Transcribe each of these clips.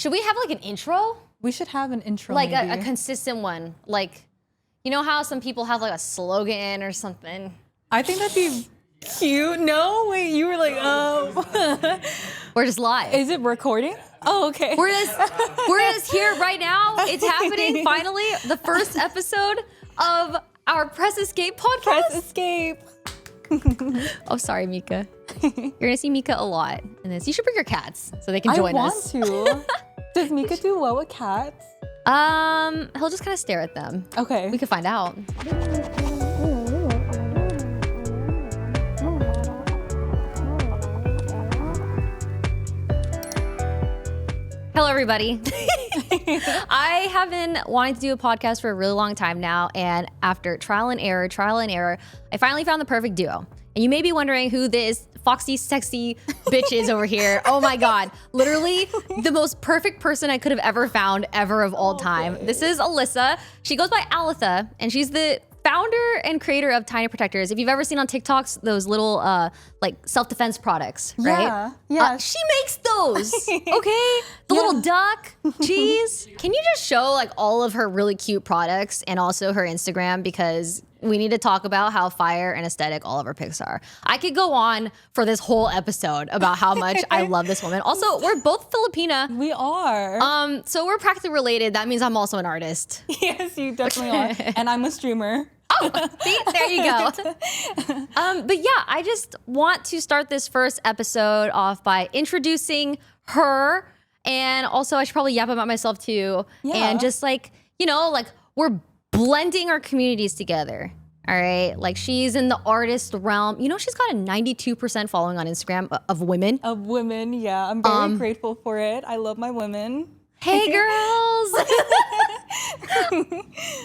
Should we have like an intro? We should have an intro, like a consistent one. Like, you know how some people have like a slogan or something? I think that'd be cute. No, wait, you were like, We're just live. Is it recording? Oh, okay. We're just here right now. It's happening finally. The first episode of our Press Escape podcast. Press Escape. Oh, sorry, Mika. You're gonna see Mika a lot in this. You should bring your cats so they can join us. I want to. Does Mika do well with cats? He'll just kind of stare at them. Okay. We can find out. Hello, everybody. I have been wanting to do a podcast for a really long time now, and after trial and error, I finally found the perfect duo. And you may be wondering who this foxy, sexy bitch is over here. Oh my God. Literally the most perfect person I could have ever found ever of all time. This is Alyssa. She goes by alythuh, and she's the founder and creator of Tiny Protectors. If you've ever seen on TikToks, those little like self-defense products, right? Yeah. She makes those, okay? The little duck, cheese. Can you just show like all of her really cute products and also her Instagram, because we need to talk about how fire and aesthetic all of her pics are. I could go on for this whole episode about how much I love this woman. Also, we're both Filipina. We are. So we're practically related. That means I'm also an artist. Yes, you definitely are. And I'm a streamer. Oh, see, there you go. But yeah, I just want to start this first episode off by introducing her. And also I should probably yap about myself too. Yeah. And just like, you know, like we're blending our communities together. All right. Like she's in the artist realm. You know, she's got a 92% following on Instagram of women. Of women, yeah. I'm very grateful for it. I love my women. Hey girls.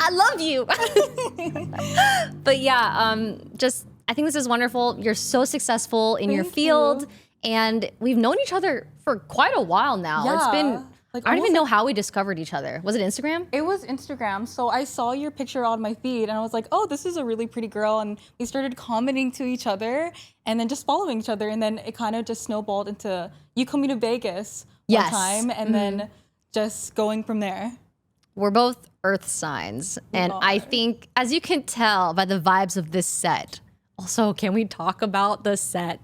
I love you. But yeah, just I think this is wonderful. You're so successful in your field. And we've known each other for quite a while now. Yeah. It's been I don't even know how we discovered each other. Was it Instagram? It was Instagram. So I saw your picture on my feed and I was like, oh, this is a really pretty girl. And we started commenting to each other and then just following each other. And then it kind of just snowballed into you coming to Vegas one time and then just going from there. We're both earth signs. And I think, as you can tell by the vibes of this set, also, can we talk about the set?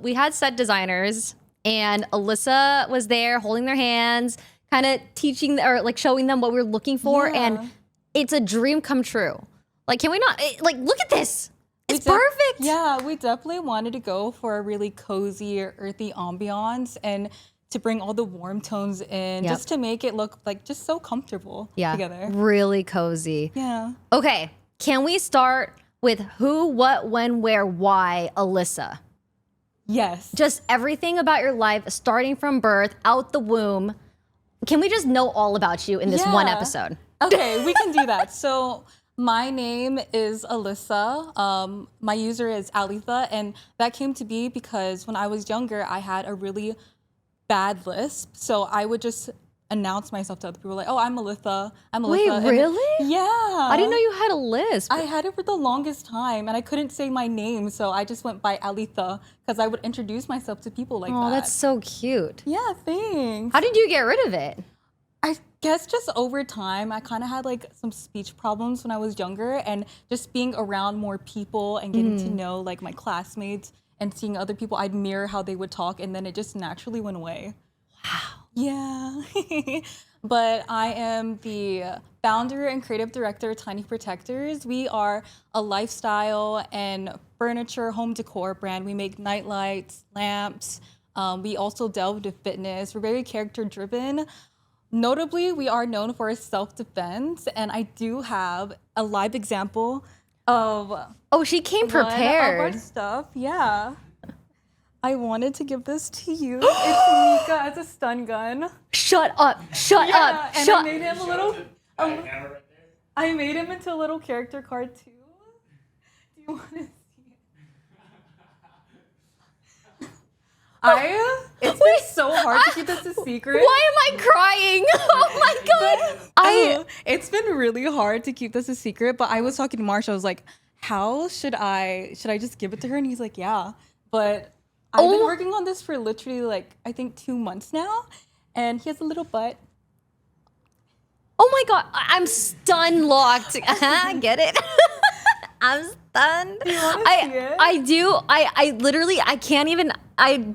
We had set designers. And Alyssa was there holding their hands, kind of teaching or like showing them what we were looking for. Yeah. And it's a dream come true. Like, can we not, like, look at this. It's perfect. Yeah, we definitely wanted to go for a really cozy, earthy ambiance and to bring all the warm tones in, just to make it look like just so comfortable together. Really cozy. Yeah. Okay, can we start with who, what, when, where, why, Alyssa? Yes. Just everything about your life, starting from birth, out the womb. Can we just know all about you in this one episode? Okay, we can do that. So my name is Alyssa. My user is alythuh, and that came to be because when I was younger, I had a really bad lisp. So I would just announce myself to other people like, oh, I'm Alythuh. I'm Alythuh. Wait, really? Yeah. I didn't know you had a lisp. I had it for the longest time and I couldn't say my name. So I just went by Alythuh because I would introduce myself to people like that. Oh, that's so cute. Yeah, thanks. How did you get rid of it? I guess just over time, I kind of had like some speech problems when I was younger and just being around more people and getting to know like my classmates and seeing other people, I'd mirror how they would talk and then it just naturally went away. Wow. Yeah, but I am the founder and creative director of Tiny Protectors. We are a lifestyle and furniture home decor brand. We make night lights, lamps. We also delve into fitness. We're very character driven. Notably, we are known for self-defense, and I do have a live example of she came prepared. One of our stuff, yeah. I wanted to give this to you. It's Mika as a stun gun. Shut up! Shut up! And shut. I made him a little. I made him into a little character card too. Do you want to see it? It's been so hard to keep this a secret. Why am I crying? Oh my God! It's been really hard to keep this a secret. But I was talking to Marsha. I was like, "How should I? Should I just give it to her?" And he's like, "Yeah." But I've been working on this for literally like, I think 2 months now. And he has a little butt. Oh my God, I'm stun locked. Get it? I'm stunned. You wanna see it? I do. I literally, I can't even,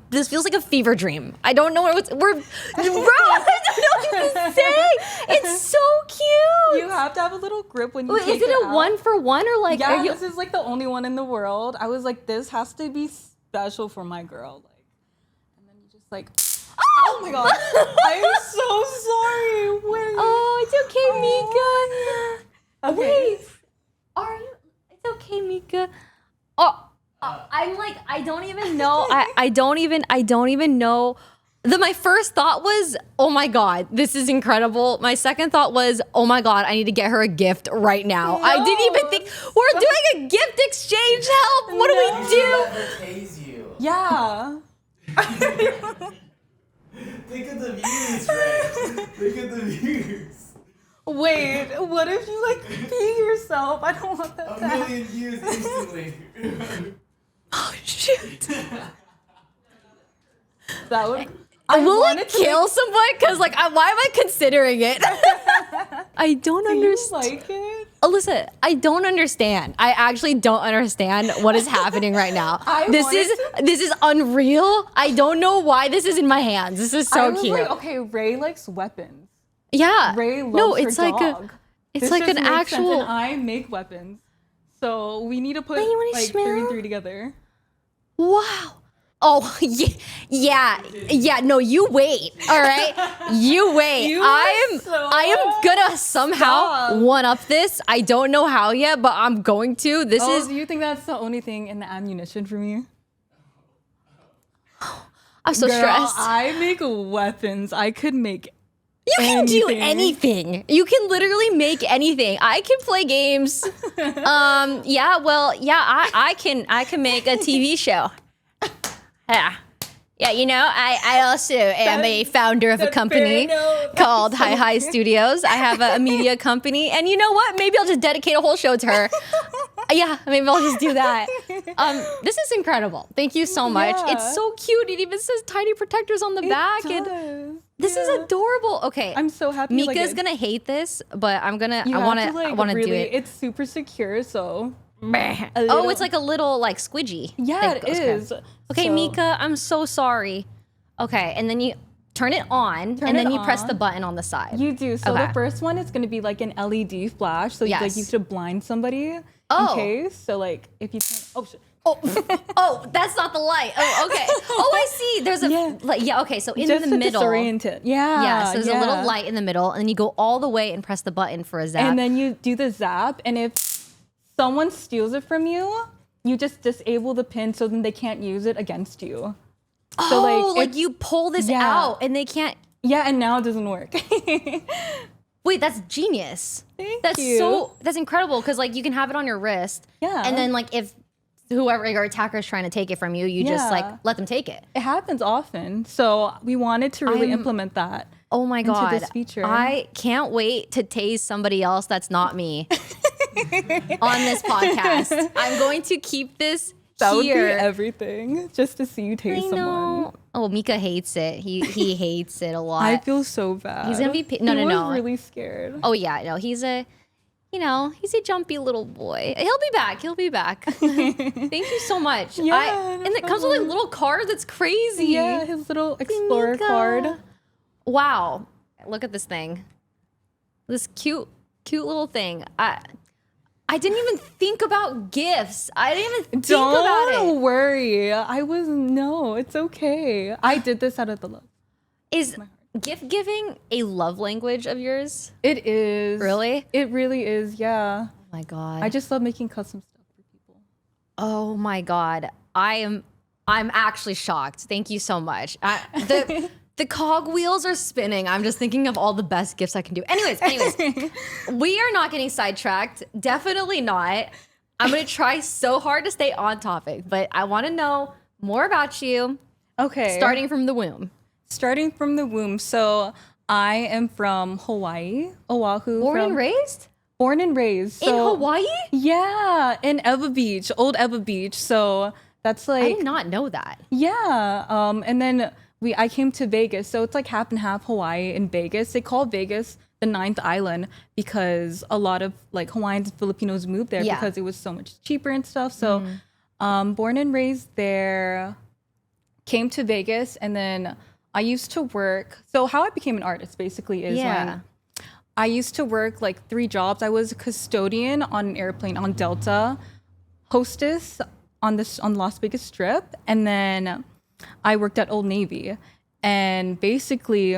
this feels like a fever dream. I don't know bro, I don't know what to say. It's so cute. You have to have a little grip when you Wait, take is it a out. 1 for 1 or like, Yeah, this is like the only one in the world. I was like, this has to be special for my girl. Like, and then you just like, oh my God. I'm so sorry. Wait. Oh, it's okay, Mika. Okay. Wait, are you? It's okay, Mika. Oh, I'm like, I don't even know. I don't even know. My first thought was, oh my God, this is incredible. My second thought was, oh my God, I need to get her a gift right now. I didn't even think we're doing a gift exchange. Help! What do we do? Let her tase you. Yeah. Think of the views, Rae. Think of the views. Wait, what if you like pee yourself? I don't want that A to happen. million views instantly. Oh shoot! That would. Will it kill someone? Because like, why am I considering it? I don't Do you understand. like it? Alyssa, I don't understand. I actually don't understand what is happening right now. This is unreal. I don't know why this is in my hands. This is I so was cute. like, okay, Rae likes weapons. Yeah. Rae loves no, her it's like dog. it's This like just an makes actual. sense, and I make weapons, so we need to put Wait, you wanna like smell? 3 and 3 together. Wow. Oh yeah. No, you wait. All right, you wait. You I are so am gonna somehow stop. one up this. I don't know how yet, but I'm going to. This Oh, is. do you think that's the only thing in the ammunition for me? I'm so Girl, stressed. I make weapons. I could make. You can do anything. You can literally make anything. I can play games. Yeah, well, yeah, I can make a TV show. Yeah. Yeah, you know, I also am a founder of a company called Hi Hi Studios. I have a media company, and you know what? Maybe I'll just dedicate a whole show to her. Yeah, maybe I'll just do that. This is incredible. Thank you so much. Yeah. It's so cute. It even says tiny protectors on the back. And this is adorable. Okay. I'm so happy. Mika's gonna hate this, but I wanna do it. It's super secure, so. Oh, it's like a little like squidgy. Yeah, thing. it is. Okay, So- Mika, I'm so sorry. Okay, and then you turn it on, and then you press the button on the side. You do. So Okay. the first one is going to be like an LED flash, so Yes. you should blind somebody Oh. in case. So like if you turn, oh shit. Oh, that's not the light. Oh, okay. Oh, I see. There's a Yeah. okay. So in Just the to middle. disorient it. Yeah. Yeah, so there's a little yeah. light in the middle, and then you go all the way and press the button for a zap. And then you do the zap, and if someone steals it from you, you just disable the pin so then they can't use it against you. So like you pull this Yeah. out, and they can't. Yeah, and now it doesn't work. Wait, that's genius. Thank you. That's incredible because like you can have it on your wrist. Yeah. And then like if whoever your attacker is trying to take it from you, you just like Yeah. let them take it. It happens often, so we wanted to really implement that. Oh my Into God. this feature. I can't wait to tase somebody else that's not me on this podcast. I'm going to keep this That would here. be everything, just to see you tase I someone. know. Oh, Mika hates it. He hates it a lot. I feel so bad. He's gonna be He no. was really scared. Oh yeah, no, he's a jumpy little boy. He'll be back. Thank you so much. Yeah, no and it comes with like little cards. It's crazy. Yeah, his little explorer Mika. card. Wow. Look at this thing. This cute little thing. I didn't even think about gifts. I didn't even think about Don't it. worry. It's okay. I did this out of the love. Is gift giving a love language of yours? It is. Really? It really is, yeah. Oh my God. I just love making custom stuff for people. Oh my God. I'm actually shocked. Thank you so much. The cog wheels are spinning. I'm just thinking of all the best gifts I can do. Anyways, we are not getting sidetracked. Definitely not. I'm going to try so hard to stay on topic, but I want to know more about you. Okay. Starting from the womb. Starting from the womb. So I am from Hawaii, Oahu. Born and raised? Born and raised. In So, Hawaii? Yeah, in Eva Beach, old Eva Beach. So That's I like did not know that. yeah. And then I came to Vegas, so it's like half and half Hawaii and Vegas. They call Vegas the ninth island because a lot of like Hawaiians and Filipinos moved there Yeah. because it was so much cheaper and stuff. So born and raised there, came to Vegas, and then I used to work. So how I became an artist basically is when I used to work like 3 jobs. I was a custodian on an airplane on Delta, hostess on Las Vegas Strip, and then I worked at Old Navy. And basically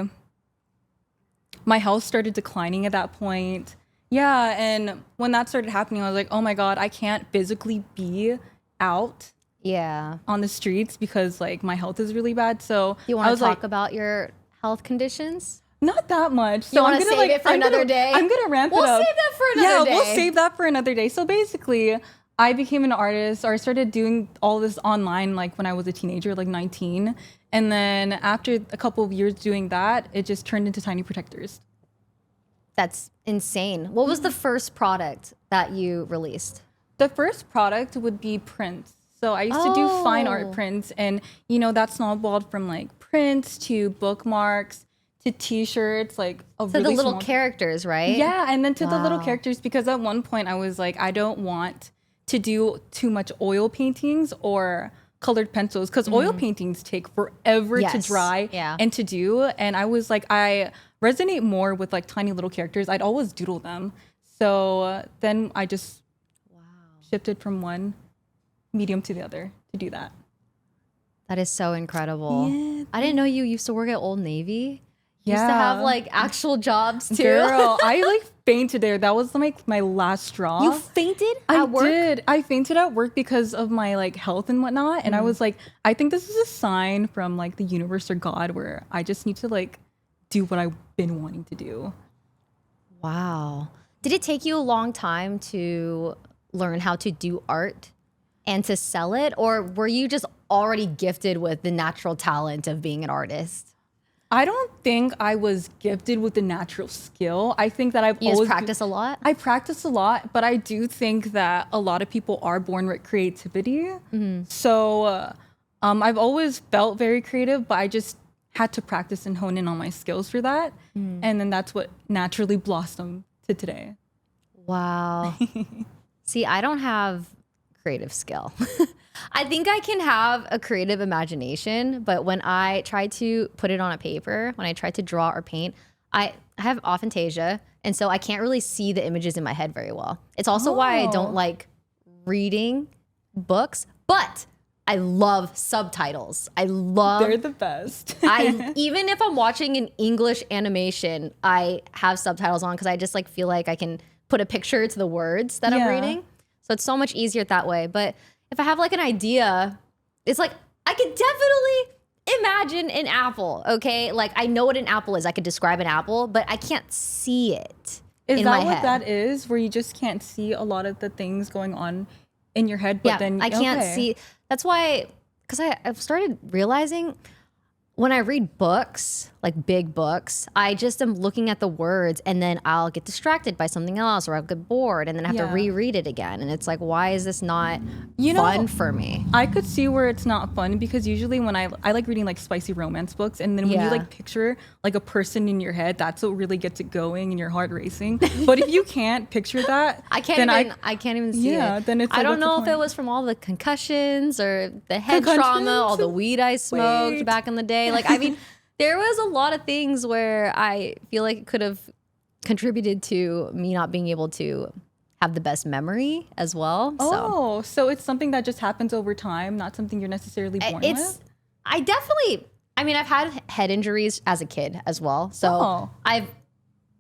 my health started declining at that point. Yeah, and when that started happening, I was like, oh my God, I can't physically be out on the streets because like my health is really bad. So You I want was to talk like, about your health conditions? not that much. So You want I'm to gonna save like it for another day? I'm gonna ramp it up. We'll save that for another day. Yeah, we'll save that for another day. So basically, I became an artist, or I started doing all this online like when I was a teenager, like 19. And then after a couple of years doing that, it just turned into tiny protectors. That's insane. What was the first product that you released? The first product would be prints. So I used to do fine art Oh. prints, and you know that snowballed from like prints to bookmarks to T-shirts, like a So really the little small characters, right? Yeah, and then to the little Wow. characters, because at one point I was like, I don't want to do too much oil paintings or colored pencils because oil paintings take forever to Yes, dry yeah. and to do. And I was like, I resonate more with like tiny little characters. I'd always doodle them. So then I just shifted from one medium to the other to do that. That is so incredible. Yeah, I didn't know you used to work at Old Navy. You used to have like actual jobs too. Girl, I like fainted there. That was like my last straw. You fainted I at work? did. I fainted at work because of my like health and whatnot. And I was like, I think this is a sign from like the universe or God where I just need to like do what I've been wanting to do. Wow. Did it take you a long time to learn how to do art and to sell it? Or were you just already gifted with the natural talent of being an artist? I don't think I was gifted with the natural skill. I think that I've You always just practice a lot? I practice a lot, but I do think that a lot of people are born with creativity. So I've always felt very creative, but I just had to practice and hone in on my skills for that. And then that's what naturally blossomed to today. Wow. See, I don't have creative skill. I think I can have a creative imagination, but when I try to put it on a paper, when I try to draw or paint, I have aphantasia, and so I can't really see the images in my head very well. It's also why I don't like reading books, but I love subtitles. I love They're the best. even if I'm watching an English animation, I have subtitles on because I just like feel like I can put a picture to the words that I'm Yeah. reading. So it's so much easier that way. But if I have like an idea, it's like I could definitely imagine an apple, okay? Like I know what an apple is. I could describe an apple, but I can't see it Is in that my what head. that is? Where you just can't see a lot of the things going on in your head, but Yeah, then I can't okay. see. That's why, because I've started realizing when I read books, like big books, I just am looking at the words and then I'll get distracted by something else or I'll get bored and then I have to Yeah. reread it again. And it's like, why is this not You know, fun for me? I could see where it's not fun because usually when I like reading like spicy romance books, and then when Yeah. you like picture like a person in your head, that's what really gets it going and your heart racing. But if you can't picture that, I can't then even I can't even see Yeah, it. then it's I like, don't what's the know if it point? was from all the concussions or the head trauma, Concussions? all the weed I smoked Wait. back in the day. Like I mean, there was a lot of things where I feel like it could have contributed to me not being able to have the best memory as well. So so it's something that just happens over time, not something you're necessarily born with. I mean, I've had head injuries as a kid as well. So Oh. I've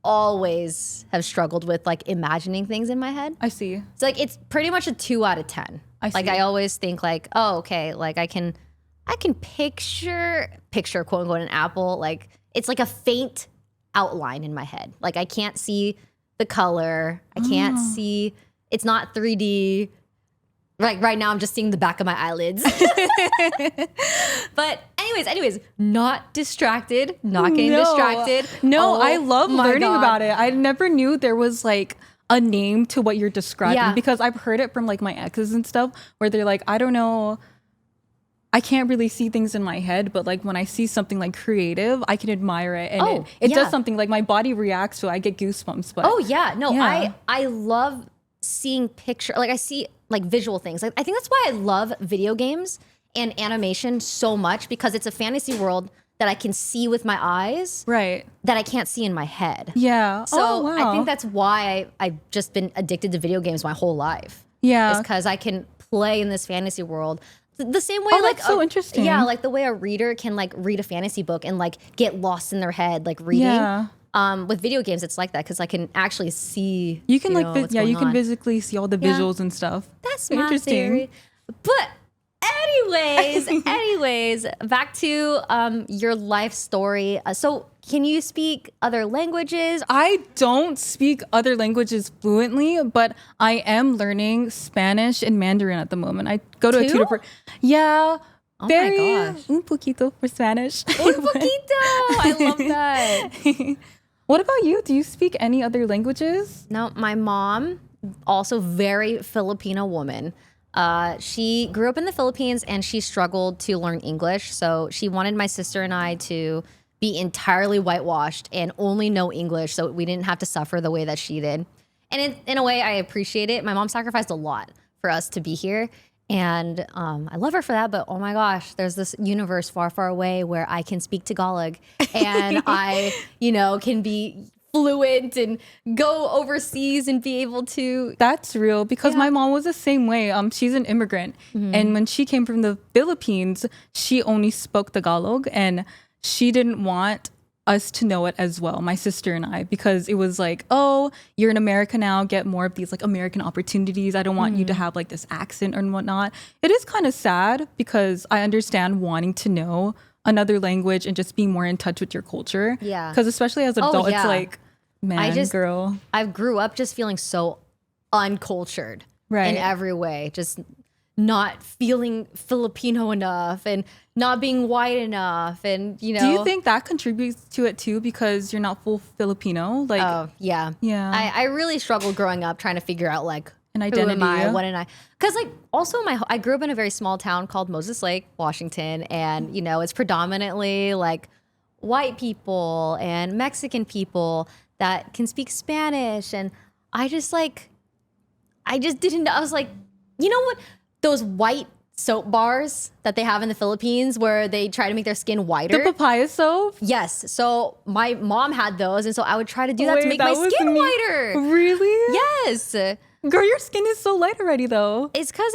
always have struggled with like imagining things in my head. I see. So like it's pretty much a 2 out of 10. I Like see. I always think like, oh, okay, like I can picture quote unquote an apple. Like it's like a faint outline in my head. Like I can't see the color. I can't see, it's not 3D. Like right now I'm just seeing the back of my eyelids. But anyways, not distracted, not getting distracted. No, Oh I love my learning God. about it. I never knew there was like a name to what you're describing Yeah. because I've heard it from like my exes and stuff where they're like, I don't know I can't really see things in my head, but like when I see something like creative, I can admire it, and it does something. Like my body reacts to it. I get goosebumps. But I love seeing like I see like visual things. Like I think that's why I love video games and animation so much, because it's a fantasy world that I can see with my eyes, right? That I can't see in my head. Yeah. So I think that's why I've just been addicted to video games my whole life. Yeah. It's because I can play in this fantasy world the same way. That's so interesting. Yeah, like the way a reader can like read a fantasy book and like get lost in their head, like reading. Yeah. With video games, it's like that because I can actually see. You can you can on. physically see all the visuals and stuff. That's my theory. But anyways, back to your life story. So can you speak other languages? I don't speak other languages fluently, but I am learning Spanish and Mandarin at the moment. I go to a tutor for Oh my gosh. Un poquito for Spanish. Un poquito. I love that. What about you? Do you speak any other languages? No, my mom, also very Filipino woman. She grew up in the Philippines and she struggled to learn English. So she wanted my sister and I to be entirely whitewashed and only know English so we didn't have to suffer the way that she did. And in a way, I appreciate it. My mom sacrificed a lot for us to be here. And I love her for that. But oh my gosh, there's this universe far, far away where I can speak Tagalog and I, can be fluent and go overseas and be able to. That's real, because my mom was the same way. She's an immigrant, and when she came from the Philippines, she only spoke Tagalog, and she didn't want us to know it as well, my sister and I, because it was like, oh, you're in America now, get more of these like American opportunities. I don't want you to have like this accent and whatnot. It is kind of sad because I understand wanting to know another language and just being more in touch with your culture. Yeah. Because especially as an adult, it's like, girl. I grew up just feeling so uncultured in every way. Just not feeling Filipino enough and not being white enough. And, Do you think that contributes to it too, because you're not full Filipino? Like, oh, yeah. Yeah. I really struggled growing up trying to figure out like, an identity. Who am I? What am I? Because like also I grew up in a very small town called Moses Lake, Washington. And, it's predominantly like white people and Mexican people that can speak Spanish. And I just didn't, I was like, you know what? Those white soap bars that they have in the Philippines where they try to make their skin whiter. The papaya soap? Yes. So my mom had those. And so I would try to do that to make my skin whiter. Really? Yes. Girl, your skin is so light already though. It's because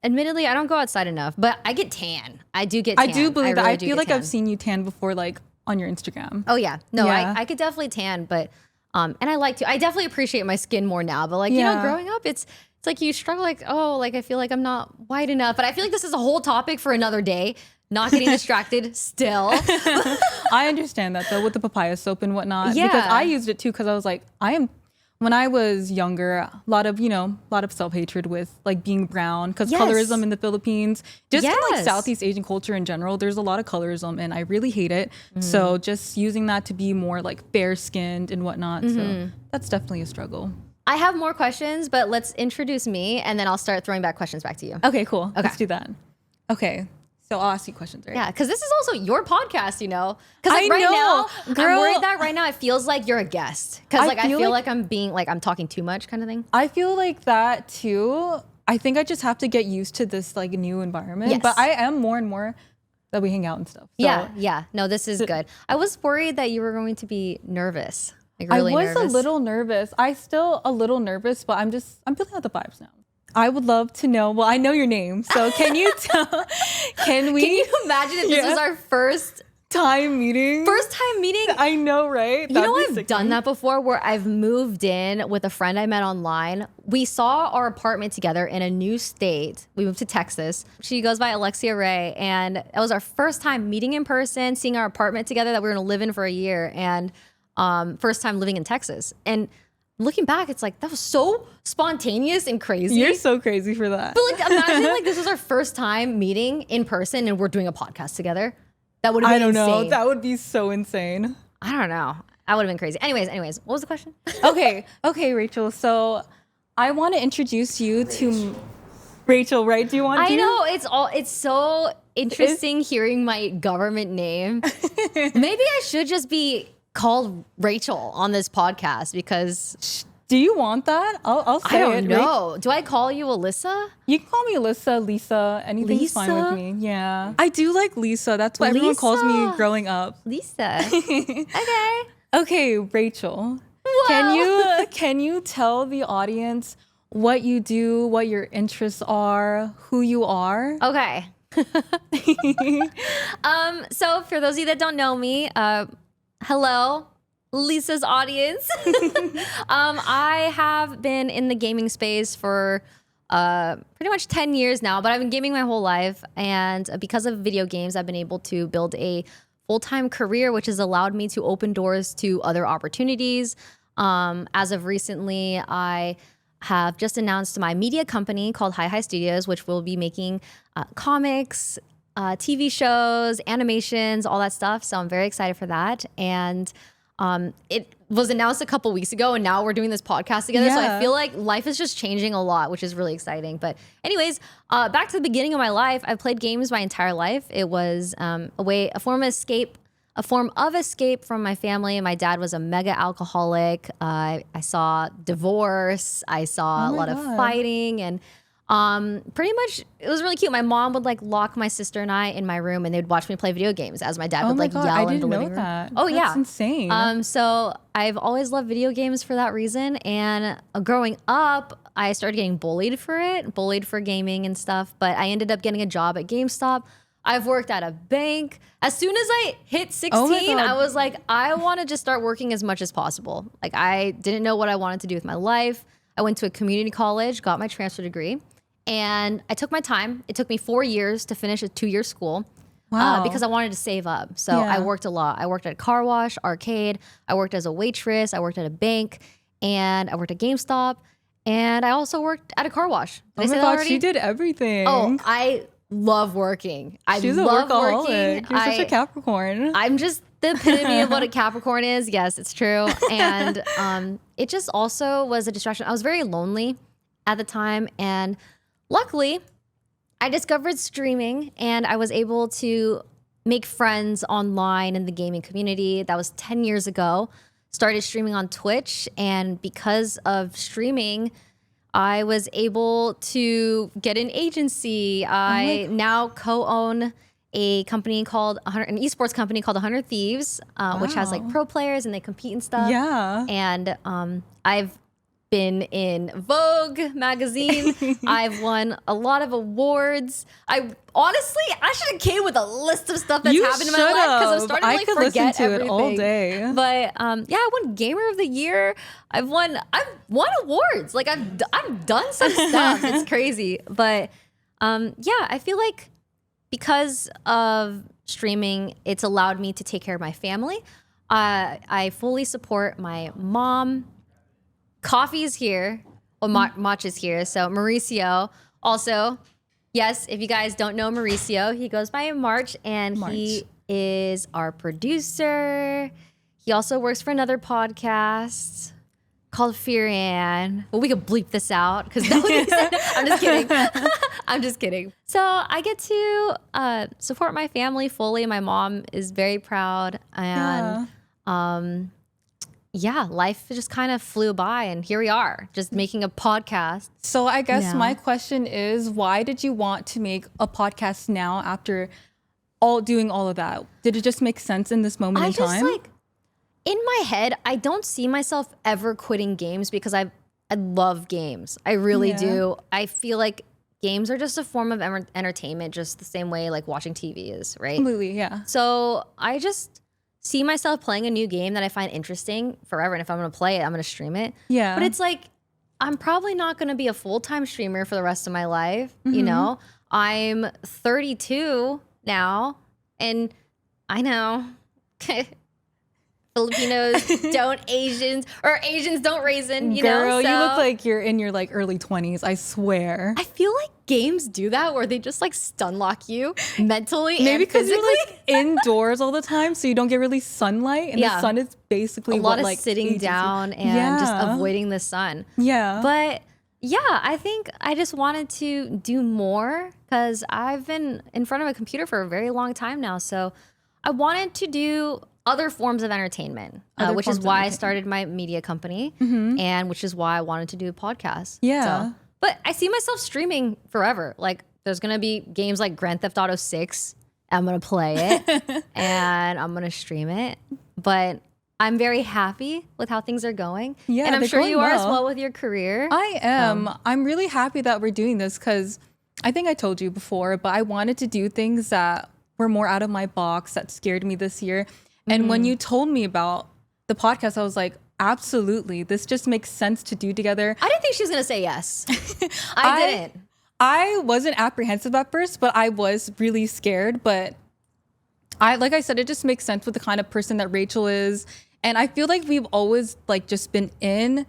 admittedly, I don't go outside enough, but I get tan. I do get tan. I do believe that. I feel like I've seen you tan before, like on your Instagram. Oh yeah. No, yeah. I could definitely tan, but, and I like to, I definitely appreciate my skin more now, but like, growing up, it's like you struggle like, oh, like I feel like I'm not white enough, but I feel like this is a whole topic for another day. Not getting distracted still. I understand that though with the papaya soap and whatnot. Yeah. Because I used it too because I was like, when I was younger, a lot of self-hatred with like being brown because colorism in the Philippines, just in like Southeast Asian culture in general, there's a lot of colorism and I really hate it. So just using that to be more like fair-skinned and whatnot. So that's definitely a struggle. I have more questions, but let's introduce me and then I'll start throwing back questions back to you. Okay, cool. Okay. Let's do that. Okay. So I'll ask you questions, right? Yeah, because this is also your podcast, Because like now, girl, I'm worried that right now it feels like you're a guest. Because like I feel like I'm being like I'm talking too much kind of thing. I feel like that too. I think I just have to get used to this like new environment. Yes. But I am more and more that we hang out and stuff. So. Yeah. No, this is good. I was worried that you were going to be nervous. Like really nervous. I was a little nervous. I still a little nervous, but I'm feeling out the vibes now. I would love to know. Well, I know your name, so can you tell? Can you imagine if this was our first time meeting? First time meeting? I know, right? I've done that before where I've moved in with a friend I met online. We saw our apartment together in a new state. We moved to Texas. She goes by Rae, and it was our first time meeting in person, seeing our apartment together that we were going to live in for a year, and first time living in Texas. And looking back, it's like, that was so spontaneous and crazy. You're so crazy for that. But like, imagine like this was our first time meeting in person and we're doing a podcast together. That would have been insane. I don't know. That would be so insane. I don't know. That would have been crazy. Anyways, what was the question? Okay, Rachel. So I want to introduce you to Rachel, right? Do you want to? I know, it's so interesting hearing my government name. Maybe I should just be called Rachel on this podcast because Do you want that? I'll say I don't it. know. Do I call you Alyssa? You can call me Alyssa, Lisa. Anything's fine with me. Yeah. I do like Lisa. That's what everyone calls me Lisa. growing up. Lisa. Okay. Okay, Rachel. Whoa. Can you tell the audience what you do, what your interests are, who you are? Okay. So for those of you that don't know me, hello, Lisa's audience. I have been in the gaming space for pretty much 10 years now, but I've been gaming my whole life. And because of video games, I've been able to build a full-time career, which has allowed me to open doors to other opportunities. As of recently, I have just announced my media company called Hi Hi Studios, which will be making comics, TV shows, animations, all that stuff. So I'm very excited for that. And it was announced a couple weeks ago, and now we're doing this podcast together. So I feel like life is just changing a lot, which is really exciting. But anyways, back to the beginning of my life, I've played games my entire life. It was a form of escape from my family. My dad was a mega alcoholic. I saw divorce. I saw a lot of fighting, and pretty much it was really cute. My mom would like lock my sister and I in my room, and they'd watch me play video games as my dad would like yell in the living room. That. Oh, That's insane. So I've always loved video games for that reason. And growing up, I started getting bullied for gaming and stuff. But I ended up getting a job at GameStop. I've worked at a bank. As soon as I hit 16, I was like, I want to just start working as much as possible. Like, I didn't know what I wanted to do with my life. I went to a community college, got my transfer degree, and I took my time. It took me 4 years to finish a 2-year school. Wow. Because I wanted to save up. So I worked a lot. I worked at a car wash, arcade. I worked as a waitress. I worked at a bank, and I worked at GameStop. And I also worked at a car wash. Oh my God, she did everything. Oh, I love working. She's love a workaholic. working. You're such a Capricorn. I'm just the epitome of what a Capricorn is. Yes, it's true. And it just also was a distraction. I was very lonely at the time. And luckily, I discovered streaming, and I was able to make friends online in the gaming community. That was 10 years ago. Started streaming on Twitch, and because of streaming, I was able to get an agency. I now co-own a company called an esports company called 100 Thieves, which has like pro players and they compete and stuff. Yeah. And I've been in Vogue magazine. I've won a lot of awards. I should have came with a list of stuff that's happened in my life because I'm starting to like forget to everything. it all day. But I won Gamer of the Year. I've won awards. Like I've done some stuff. It's crazy. But I feel like because of streaming, it's allowed me to take care of my family. I fully support my mom. Coffee's here. Well, matcha's here. So Mauricio also. Yes, if you guys don't know Mauricio, he goes by March, and he is our producer. He also works for another podcast called Furian. Well, we could bleep this out because I'm just kidding. I'm just kidding. So I get to support my family fully. My mom is very proud, and life just kind of flew by, and here we are, just making a podcast. So I guess my question is, why did you want to make a podcast now after doing all of that? Did it just make sense in this moment in time? In my head, I don't see myself ever quitting games because I love games. I really do. I feel like games are just a form of entertainment, just the same way like watching TV is, right? Completely, yeah. So I just see myself playing a new game that I find interesting forever. And if I'm going to play it, I'm going to stream it. Yeah. But it's like, I'm probably not going to be a full-time streamer for the rest of my life. You know, I'm 32 now, and I know Filipinos don't Asians don't raisin, you know? Girl, you look like you're in your like early 20s, I swear. I feel like games do that where they just like stun lock you mentally. Maybe because you're like indoors all the time, so you don't get really sunlight, and the sun is basically a lot of sitting down and just avoiding the sun. Yeah. But Yeah, I think I just wanted to do more because I've been in front of a computer for a very long time now. So I wanted to do other forms of entertainment, which is why I started my media company and which is why I wanted to do a podcast. Yeah. So, but I see myself streaming forever. Like there's going to be games like Grand Theft Auto 6. I'm going to play it and I'm going to stream it. But I'm very happy with how things are going. Yeah, and I'm sure you are as well with your career. I am. I'm really happy that we're doing this because I think I told you before, but I wanted to do things that were more out of my box that scared me this year. And when you told me about the podcast, I was like, absolutely. This just makes sense to do together. I didn't think she was going to say yes. I didn't. I wasn't apprehensive at first, but I was really scared. But like I said, it just makes sense with the kind of person that Rachel is. And I feel like we've always been in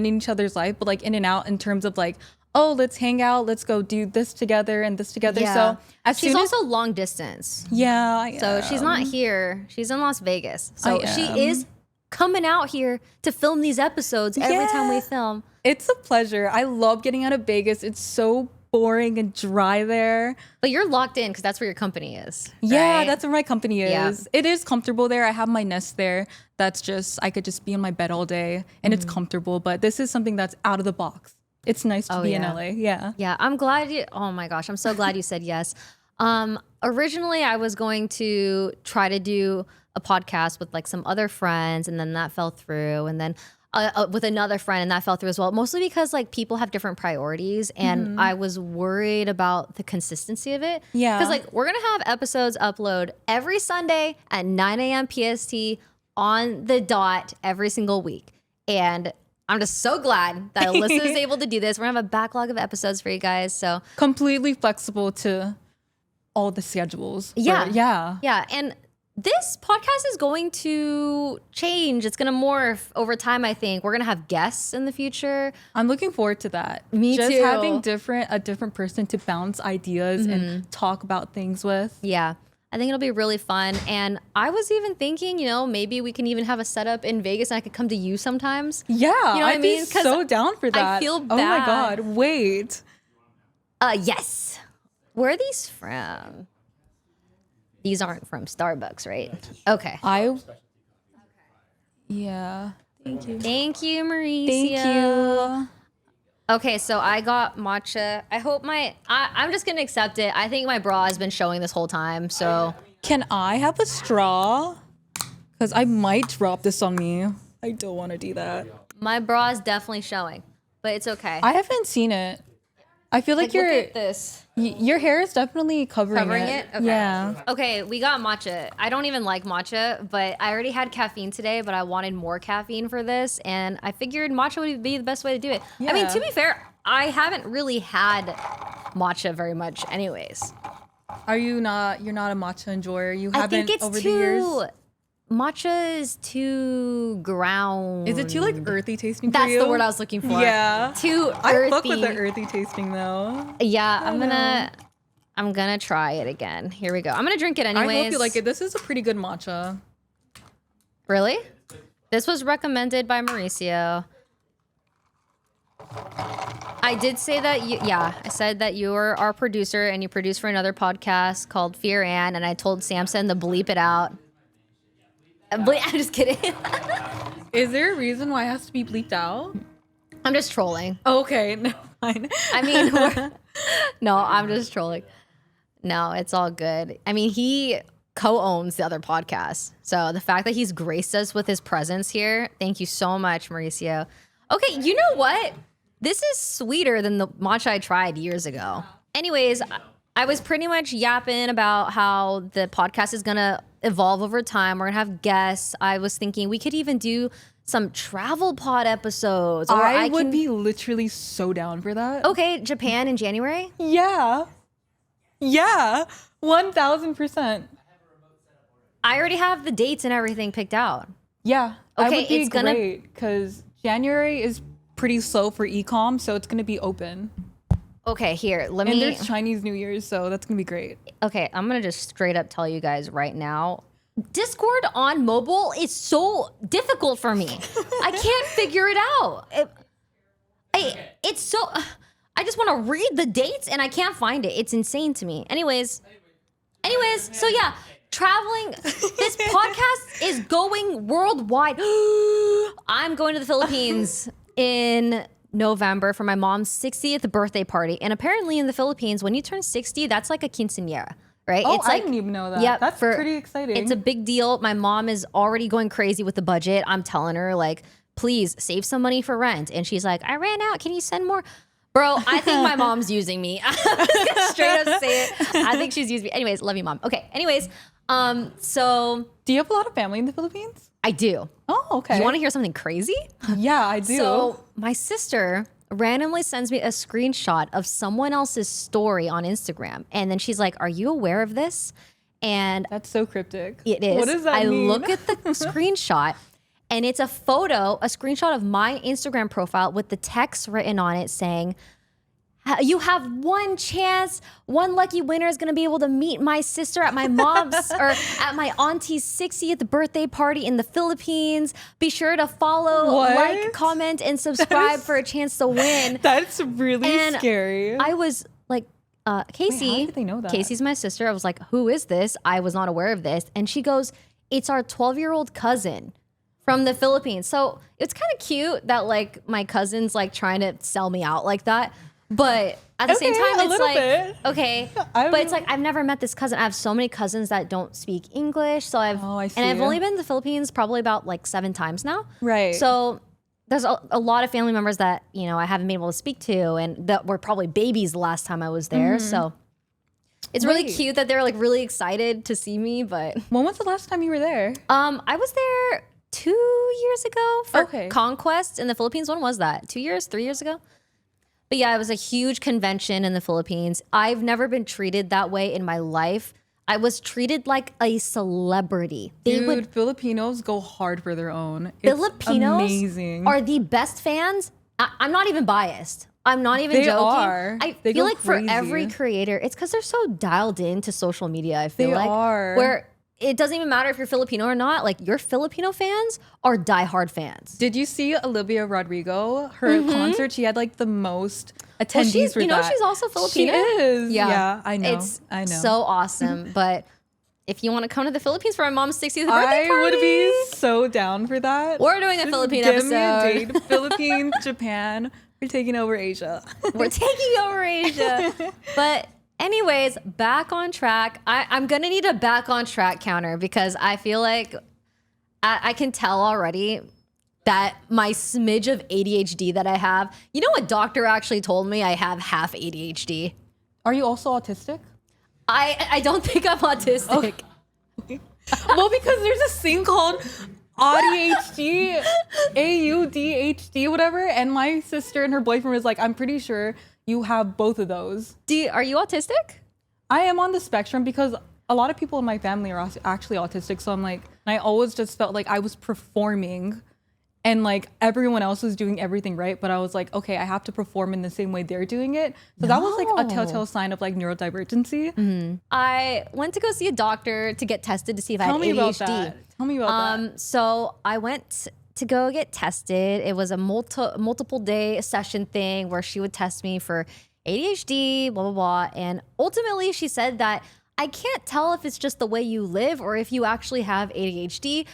each other's life, but like in and out in terms of like, oh, let's hang out, let's go do this together and this together. Yeah. So she's also long distance. Yeah. So she's not here. She's in Las Vegas. So she is coming out here to film these episodes every time we film. It's a pleasure. I love getting out of Vegas. It's so boring and dry there. But you're locked in because that's where your company is. Yeah, right? that's where my company is. Yeah. It is comfortable there. I have my nest there. That's just, I could just be in my bed all day and it's comfortable. But this is something that's out of the box. It's nice to be in LA. Yeah. Yeah. I'm glad oh my gosh. I'm so glad you said yes. Originally I was going to try to do a podcast with like some other friends and then that fell through. And then with another friend and that fell through as well. Mostly because like people have different priorities and I was worried about the consistency of it. Yeah. Because like we're going to have episodes upload every Sunday at 9 a.m. PST on the dot every single week. And I'm just so glad that Alyssa is able to do this. We're going to have a backlog of episodes for you guys. So completely flexible to all the schedules. Yeah. And this podcast is going to change. It's going to morph over time, I think. We're going to have guests in the future. I'm looking forward to that. Me too. Just having a different person to bounce ideas and talk about things with. Yeah. I think it'll be really fun. And I was even thinking, maybe we can even have a setup in Vegas and I could come to you sometimes. Yeah. You know what I mean? I'd be so down for that. I feel bad. Oh my God. Wait. Yes. Where are these from? These aren't from Starbucks, right? Okay. Yeah. Thank you. Thank you, Mauricio. Thank you. Okay, so I got matcha. I hope I'm just gonna accept it. I think my bra has been showing this whole time, so. Can I have a straw? Because I might drop this on me. I don't want to do that. My bra is definitely showing, but it's okay. I haven't seen it. I feel like look at this. Your hair is definitely covering it. Okay. Yeah. Okay, we got matcha. I don't even like matcha, but I already had caffeine today, but I wanted more caffeine for this, and I figured matcha would be the best way to do it. Yeah. I mean, to be fair, I haven't really had matcha very much anyways. You're not a matcha enjoyer? You haven't over the years? Matcha is too ground. Is it too like earthy tasting for That's you? the word I was looking for. Yeah. Too earthy. I fuck with the earthy tasting though. Yeah, I'm gonna try it again. Here we go. I'm gonna drink it anyways. I hope you like it. This is a pretty good matcha. Really? This was recommended by Mauricio. I did say that I said that you were our producer and you produce for another podcast called Fear Ann, and I told Samson to bleep it out. I'm just kidding. Is there a reason why it has to be bleeped out? I'm just trolling. Okay, never mind. I mean, no, I'm just trolling. No, it's all good. I mean, he co-owns the other podcast. So the fact that he's graced us with his presence here, thank you so much, Mauricio. Okay, you know what? This is sweeter than the matcha I tried years ago. Anyways, I was pretty much yapping about how the podcast is going to evolve over time. We're going to have guests. I was thinking we could even do some travel pod episodes. Or I would be literally so down for that. Okay, Japan in January? Yeah. 1000%. I already have the dates and everything picked out. Yeah. Okay, that would be great because January is pretty slow for e-com, so it's going to be open. Okay, here, And there's Chinese New Year's, so that's going to be great. Okay, I'm going to just straight up tell you guys right now. Discord on mobile is so difficult for me. I can't figure it out. it's so, I just want to read the dates and I can't find it. It's insane to me. Anyways, so yeah, traveling, this podcast is going worldwide. I'm going to the Philippines in November for my mom's 60th birthday party. And apparently in the Philippines, when you turn 60, that's like a quinceañera, right? Oh, it's like, I didn't even know that. Yeah, That's pretty exciting. It's a big deal. My mom is already going crazy with the budget. I'm telling her, like, please save some money for rent. And she's like, I ran out. Can you send more? Bro, I think my mom's using me. I'm just gonna straight up say it. I think she's using me. Anyways, love you, mom. Okay, anyways, so. Do you have a lot of family in the Philippines? I do. Oh, okay. You want to hear something crazy? Yeah, I do. So my sister randomly sends me a screenshot of someone else's story on Instagram. And then she's like, are you aware of this? And that's so cryptic. it is. What does that mean? I look at the screenshot and it's a screenshot of my Instagram profile with the text written on it saying, you have one chance. One lucky winner is going to be able to meet my sister at my mom's or at my auntie's 60th birthday party in the Philippines. Be sure to follow, like, comment, and subscribe for a chance to win. That's really scary. I was like, Casey. Wait, how did they know that? Casey's my sister. I was like, who is this? I was not aware of this. And she goes, it's our 12-year-old cousin from the Philippines. So it's kind of cute that like my cousin's like trying to sell me out like that. But at the same time, it's like, okay, but it's like, I've never met this cousin. I have so many cousins that don't speak English. So I've only been to the Philippines probably about like 7 times now. Right. So there's a lot of family members that, you know, I haven't been able to speak to and that were probably babies the last time I was there. So it's really cute that they're like really excited to see me. But when was the last time you were there? I was there 2 years ago for Conquest in the Philippines. When was that? 2 years, 3 years ago? But yeah, it was a huge convention in the Philippines. I've never been treated that way in my life. I was treated like a celebrity. Filipinos go hard for their own. Filipinos it's amazing. Are the best fans. I'm not even biased. I'm not even joking. I feel like for every creator, it's because they're so dialed into social media. I feel like where it doesn't even matter if you're Filipino or not. Like your Filipino fans are diehard fans. Did you see Olivia Rodrigo? Her concert, she had like the most attendees for that. She's also Filipino. She is. Yeah, I know. I know. So awesome. But if you want to come to the Philippines for my mom's 60th birthday party, I would be so down for that. We're doing a Philippine episode. Me a date. Philippines, Japan. We're taking over Asia. We're taking over Asia. But anyways, back on track. I'm going to need a back on track counter because I feel like I can tell already that my smidge of ADHD that I have, you know, a doctor actually told me I have half ADHD. Are you also autistic? I don't think I'm autistic. Oh. Well, because there's this thing called ADHD, AUDHD, whatever. And my sister and her boyfriend was like, I'm pretty sure you have both of those. Are you autistic? I am on the spectrum because a lot of people in my family are actually autistic. So I'm like, I always just felt like I was performing and like everyone else was doing everything right. But I was like, okay, I have to perform in the same way they're doing it. So that was like a telltale sign of like neurodivergency. Mm-hmm. I went to go see a doctor to get tested to see if I had ADHD. Tell me about that. So I went to go get tested. It was a multiple day session thing where she would test me for ADHD, blah, blah, blah. And ultimately she said that I can't tell if it's just the way you live or if you actually have ADHD.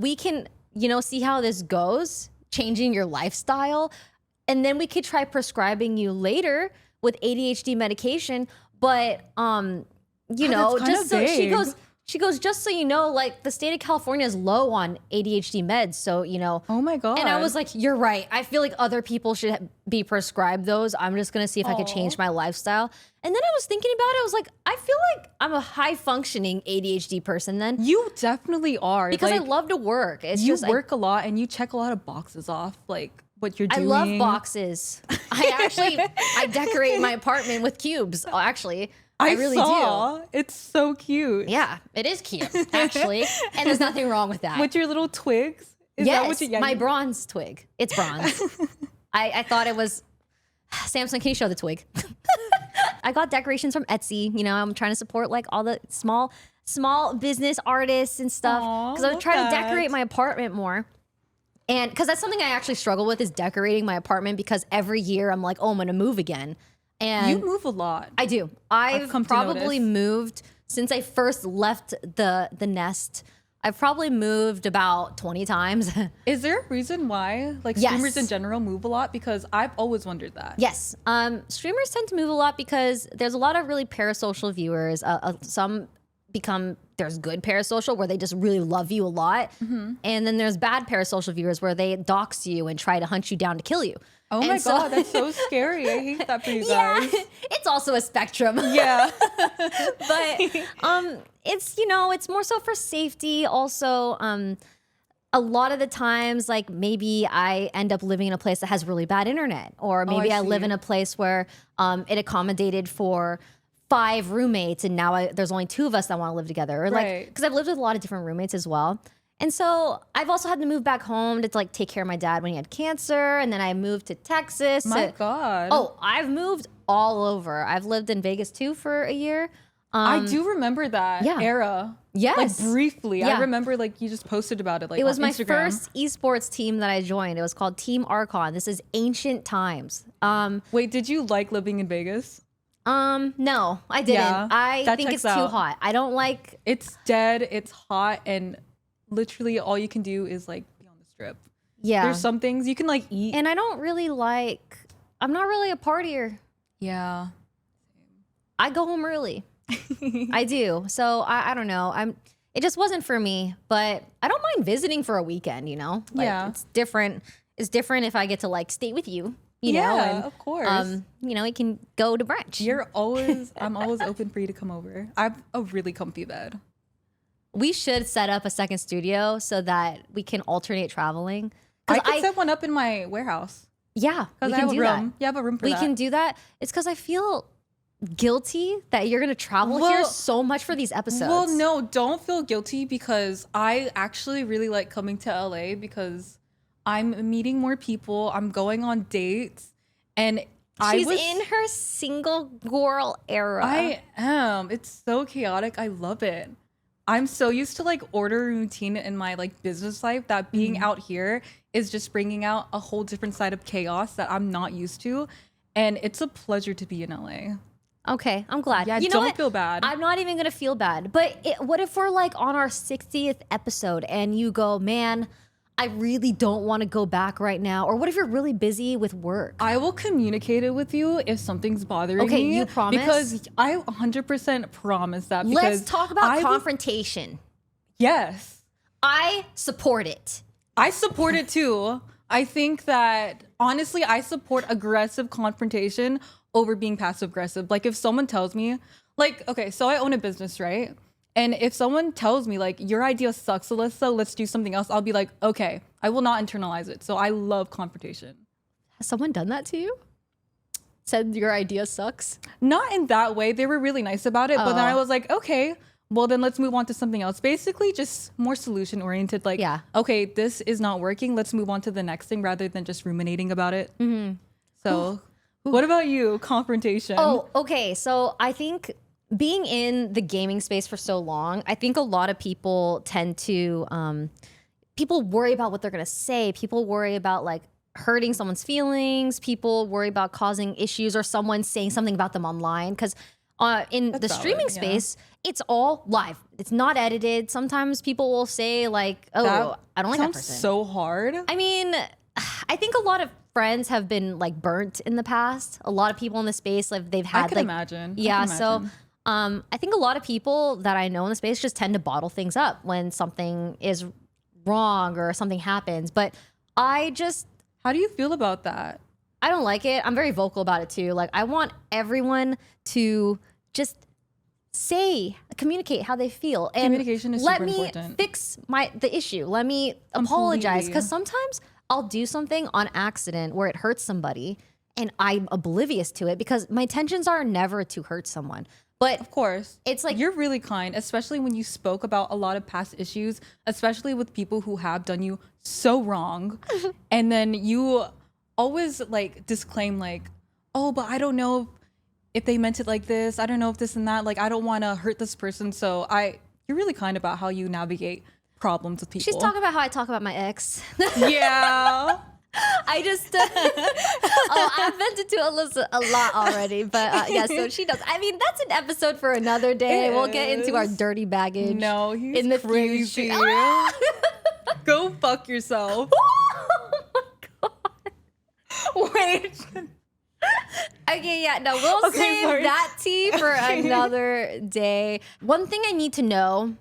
We can, you know, see how this goes, changing your lifestyle. And then we could try prescribing you later with ADHD medication. But, you know, just so she goes, just so you know, like the state of California is low on ADHD meds. So, you know. Oh my God. And I was like, you're right. I feel like other people should be prescribed those. I'm just going to see if I could change my lifestyle. And then I was thinking about it. I was like, I feel like I'm a high functioning ADHD person then. You definitely are. Because I love to work. You work a lot and you check a lot of boxes off. Like what you're doing. I love boxes. I decorate my apartment with cubes, actually. I really do. It's so cute. Yeah, it is cute, actually. And there's nothing wrong with that. With your little twigs? Yes, my bronze twig. It's bronze. I thought it was... Samson, can you show the twig? I got decorations from Etsy. You know, I'm trying to support like all the small business artists and stuff. Because I'm trying to decorate my apartment more. And because that's something I actually struggle with is decorating my apartment, because every year I'm like, oh, I'm going to move again. And You move a lot. I do. I've come to probably notice. moved since I first left the nest. I've probably moved about 20 times. Is there a reason why like Yes. streamers in general move a lot? Because I've always wondered that. Yes. Streamers tend to move a lot because there's a lot of really parasocial viewers. Some there's good parasocial where they just really love you a lot. Mm-hmm. And then there's bad parasocial viewers where they dox you and try to hunt you down to kill you. Oh And my so- god, that's so scary. I hate that for you Yeah, guys. it's also a spectrum. Yeah. But it's, it's more so for safety. Also, a lot of the times, like maybe I end up living in a place that has really bad internet, or maybe I live see. in a place where it accommodated for 5 roommates, and now there's only 2 of us that want to live together, or like Right. because I've lived with a lot of different roommates as well. And so I've also had to move back home to like take care of my dad when he had cancer, and then I moved to Texas. My god. Oh, I've moved all over. I've lived in Vegas too for a year. I do remember that yeah. era. Yes. Like briefly. Yeah. I remember like you just posted about it like It was on my Instagram. first esports team that I joined. It was called Team Archon. This is ancient times. Wait, did you like living in Vegas? No, I didn't. Yeah, I that think checks it's too out. hot. I don't like. It's dead, it's hot, and literally all you can do is like be on the strip. Yeah. There's some things you can like eat. And I don't really like. I'm not really a partier. Yeah. I go home early. I do. So I don't know. It just wasn't for me, but I don't mind visiting for a weekend, Like, Yeah. it's different. It's different if I get to like stay with you, you know, Yeah, and of course. we can go to brunch. I'm always open for you to come over. I have a really comfy bed. We should set up a second studio so that we can alternate traveling. I could set one up in my warehouse. Yeah, we Because I can have a do room. that. You have a room for We that. can do that. It's because I feel guilty that you're gonna travel here Well- so much for these episodes. Well, no, don't feel guilty because I actually really like coming to LA because I'm meeting more people. I'm going on dates, and She's in her single girl era. I am. It's so chaotic. I love it. I'm so used to like order routine in my like business life that being Mm-hmm. out here is just bringing out a whole different side of chaos that I'm not used to, and it's a pleasure to be in LA. Okay, I'm glad. Yeah, you know don't what? feel bad. I'm not even gonna feel bad. But what if we're like on our 60th episode and you go, man, I really don't want to go back right now? Or what if you're really busy with work? I will communicate it with you if something's bothering Okay, me. you promise? Because I 100% promise that. Because Let's talk about I will- confrontation. Yes. I support it. I support it too. I think that honestly, I support aggressive confrontation over being passive aggressive. Like if someone tells me, like, okay, so I own a business, right? And if someone tells me like your idea sucks, Alyssa, let's do something else, I'll be like, okay, I will not internalize it. So I love confrontation. Has someone done that to you? Said your idea sucks? Not in that way. They were really nice about it, but then Oh. I was like, okay, well then let's move on to something else. Basically, just more solution oriented. Like, Yeah. okay, this is not working. Let's move on to the next thing rather than just ruminating about it. So, what about you? Confrontation. Oh, okay. So I think being in the gaming space for so long, I think a lot of people tend to, people worry about what they're going to say. People worry about like hurting someone's feelings. People worry about causing issues or someone saying something about them online. Because in the valid, streaming yeah. space, it's all live. It's not edited. Sometimes people will say like, oh, That I don't like that sounds person. so hard. I mean, I think a lot of friends have been like burnt in the past. A lot of people in the space, like they've had I can like, imagine. I yeah. can So, imagine. I think a lot of people that I know in the space just tend to bottle things up when something is wrong or something happens. But I How do you feel about that? don't like it. I'm very vocal about it too. Like I want everyone to just communicate how they feel, and Communication is let super me important. fix the issue. Let me apologize, Completely. because sometimes I'll do something on accident where it hurts somebody and I'm oblivious to it because my intentions are never to hurt someone. But Of course. it's like, You're really kind, especially when you spoke about a lot of past issues, especially with people who have done you so wrong. And then you always like disclaim like, oh, but I don't know if they meant it like this. I don't know if this and that. Like, I don't want to hurt this person. So you're really kind about how you navigate problems with people. She's talking about how I talk about my ex. Yeah. I just, I've vented to Alyssa a lot already, but yeah, so she does. I mean, that's an episode for another day. We'll get into our dirty baggage. No, he's in the crazy. future. Go fuck yourself. Oh my God. Wait. Okay, yeah, no, we'll save sorry. that tea for another day. One thing I need to know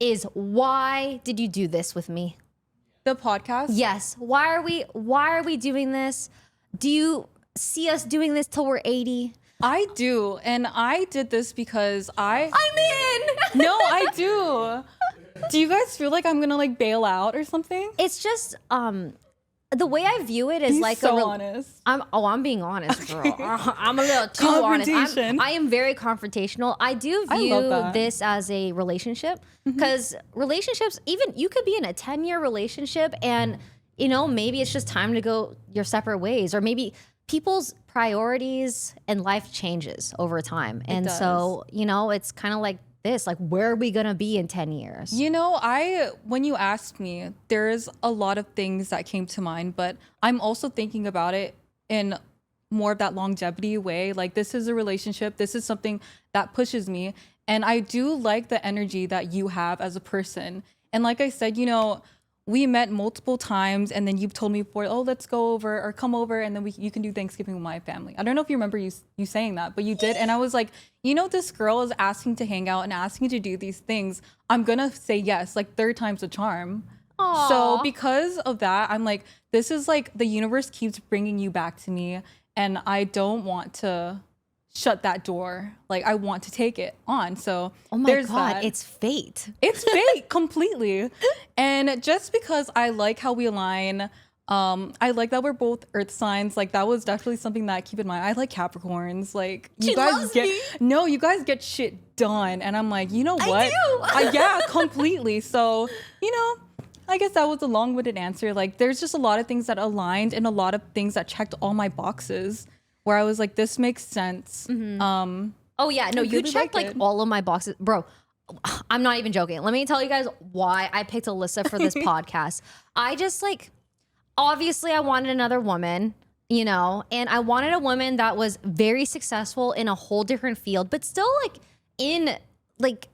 is, why did you do this with me? The podcast? Yes. Why are we doing this? Do you see us doing this till we're 80? I do. And I did this because I'm in. No, I do. Do you guys feel like I'm gonna like bail out or something? It's just the way I view it is Be like so honest. I'm being honest, girl. I'm a little too honest. Confrontation. I am very confrontational. I do I view love that. this as a relationship, because relationships, even you could be in a 10-year relationship and, you know, maybe it's just time to go your separate ways, or maybe people's priorities and life changes over time. And so, you know, it's kind of like this, like, where are we gonna be in 10 years? You know, when you asked me, there's a lot of things that came to mind, but I'm also thinking about it in more of that longevity way. Like, this is a relationship. This is something that pushes me. And I do like the energy that you have as a person. And like I said, you know, we met multiple times, and then you've told me before, oh, let's go over or come over, and then you can do Thanksgiving with my family. I don't know if you remember you saying that, but you did. And I was like, you know, this girl is asking to hang out and asking to do these things. I'm gonna say yes, like third time's a charm. Aww. So because of that, I'm like, this is like the universe keeps bringing you back to me, and I don't want to shut that door. Like, I want to take it on. So Oh my there's God, that. it's fate. It's fate completely. And just because I like how we align, I like that we're both earth signs. Like, that was definitely something that I keep in mind. I like Capricorns. Like, you She guys loves get me. no, you guys get shit done. And I'm like, you know what? I do. Yeah, completely. So, you know, I guess that was a long-winded answer. Like, there's just a lot of things that aligned and a lot of things that checked all my boxes, where I was like, this makes sense. Oh yeah, no, you really checked like like it. all of my boxes, bro. I'm not even joking. Let me tell you guys why I picked Alyssa for this podcast. I just like, obviously I wanted another woman, you know, and I wanted a woman that was very successful in a whole different field, but still like in like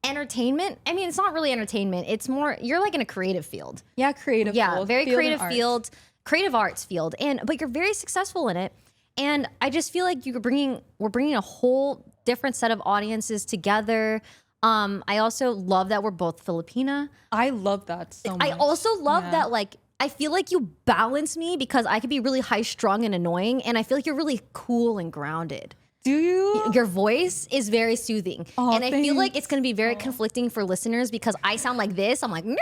entertainment. I mean, it's not really entertainment. It's more, you're like in a creative field. Yeah, creative. Yeah, field, very field and creative art. field, creative arts field, but you're very successful in it. And I just feel like we're bringing a whole different set of audiences together. I also love that we're both Filipina. I love that so much. I also love Yeah. that, like, I feel like you balance me, because I could be really high strung and annoying, and I feel like you're really cool and grounded. Do you? Your voice is very soothing. Oh, and I feel like thanks. it's going to be very conflicting for listeners, because I sound like this. I'm like, and